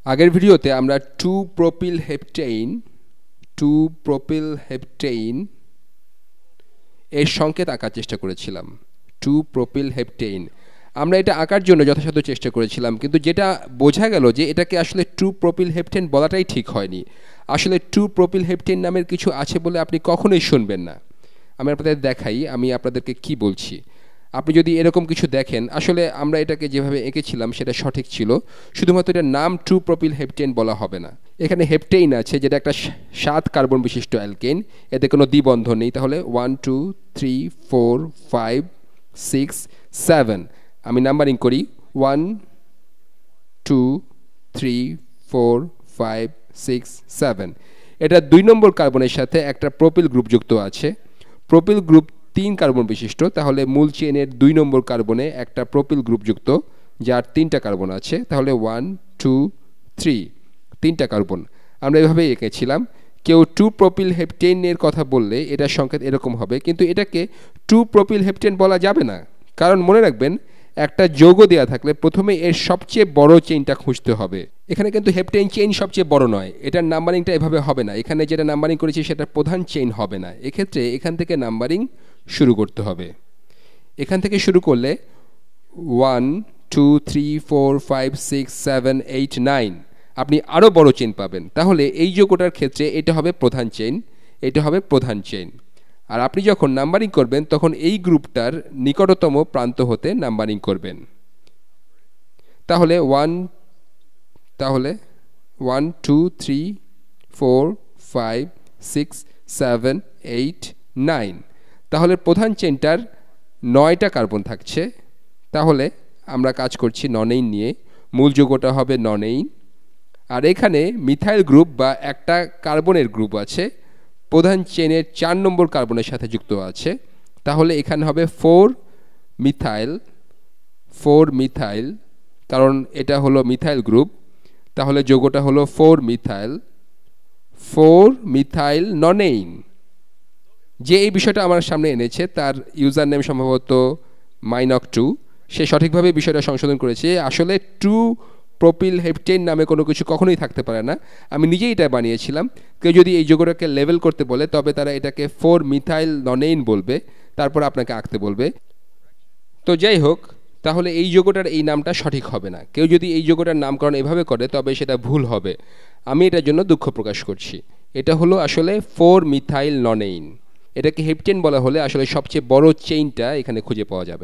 আগের ভিডিওতে আমরা 2 প্রোপিল হেপটেইন এর সংকেত আঁকার চেষ্টা করেছিলাম। 2 প্রোপিল হেপটেইন আমরা এটা আঁকার জন্য যথাসাধ্য চেষ্টা করেছিলাম, কিন্তু যেটা বোঝা গেল যে এটাকে আসলে 2 প্রোপিল হেপটেইন বলাটাই ঠিক হয়নি। আসলে 2 প্রোপিল হেপটেইন নামের কিছু আছে বলে আপনি কখনোই শুনবেন না। আমি আপনাদের দেখাই আমি আপনাদেরকে কি বলছি। আপনি যদি এরকম কিছু দেখেন, আসলে আমরা এটাকে যেভাবে এঁকেছিলাম সেটা সঠিক ছিল, শুধুমাত্র এটার নাম 2 প্রোপিল হেপটেইন বলা হবে না। এখানে হেপটেইন আছে যেটা একটা 7 কার্বন বিশিষ্ট অ্যালকেন, এতে কোনো দ্বিবন্ধন নেই। তাহলে 1 2 3 4 5 6 7, আমি নাম্বারিং করি 1 2 3 4 5 6 7। এটা 2 নম্বর কার্বনের সাথে একটা প্রোপিল গ্রুপ যুক্ত আছে। প্রোপিল গ্রুপ 3 কার্বন বিশিষ্ট, তাহলে মূল চেনের 2 নম্বর কার্বনে একটা প্রোপিল গ্রুপ যুক্ত যার 3টা কার্বন আছে। তাহলে 1 2 3, 3টা কার্বন। আমরা এভাবেই এঁকেছিলাম। কেউ 2 প্রোপিল হেপটেইনের কথা বললে এটার সংকেত এরকম হবে, কিন্তু এটাকে 2 প্রোপিল হেপটেইন বলা যাবে না। কারণ মনে রাখবেন, একটা যৌগ দেওয়া থাকলে প্রথমে এর সবচেয়ে বড় চেইনটা খুঁজতে হবে। এখানে কিন্তু হেপটেইন চেইন সবচেয়ে বড় নয়, এটার নাম্বারিংটা এভাবে হবে না। এখানে যেটা নাম্বারিং করেছি সেটা প্রধান চেইন হবে না। এক্ষেত্রে এখান থেকে নাম্বারিং শুরু করতে হবে। এখান থেকে শুরু করলে 1 2 3 4 5 6 7 8 9, আপনি আরও বড় চেইন পাবেন। তাহলে এই যৌগটার ক্ষেত্রে এটা হবে প্রধান চেইন, এটা হবে প্রধান চেইন। আর আপনি যখন নাম্বারিং করবেন তখন এই গ্রুপটার নিকটতম প্রান্ত হতে নাম্বারিং করবেন। তাহলে 1 2 3 4 5 6 7 8 9, তাহলে প্রধান চেইনটার 9টা কার্বন থাকছে। তাহলে আমরা কাজ করছি ননেইন নিয়ে, মূল যৌগটা হবে ননেইন। আর এখানে মিথাইল গ্রুপ বা একটা কার্বনের গ্রুপ আছে, প্রধান চেনের 4 নম্বর কার্বনের সাথে যুক্ত আছে। তাহলে এখানে হবে 4 মিথাইল, কারণ এটা হলো মিথাইল গ্রুপ। তাহলে যৌগটা হলো 4 মিথাইল ননেইন। যে এই বিষয়টা আমার সামনে এনেছে তার ইউজার নেম সম্ভবত মাইনক2, সে সঠিকভাবে বিষয়টা সংশোধন করেছে। আসলে 2 প্রোপিল হেপটেইন নামে কোনো কিছু কখনোই থাকতে পারে না, আমি নিজেই এটা বানিয়েছিলাম। কেউ যদি এই যৌগটাকে লেভেল করতে বলে তবে তারা এটাকে 4 মিথাইল ননেইন বলবে, তারপর আপনাকে আঁকতে বলবে। তো যাই হোক, তাহলে এই যৌগটার এই নামটা সঠিক হবে না। কেউ যদি এই যৌগটার নামকরণ এভাবে করে তবে সেটা ভুল হবে। আমি এটার জন্য দুঃখ প্রকাশ করছি। এটা হলো আসলে 4 মিথাইল ননেইন। এটাকে হেপটেইন বলা হলে আসলে সবচেয়ে বড় চেইনটা এখানে খুঁজে পাওয়া যাবে না।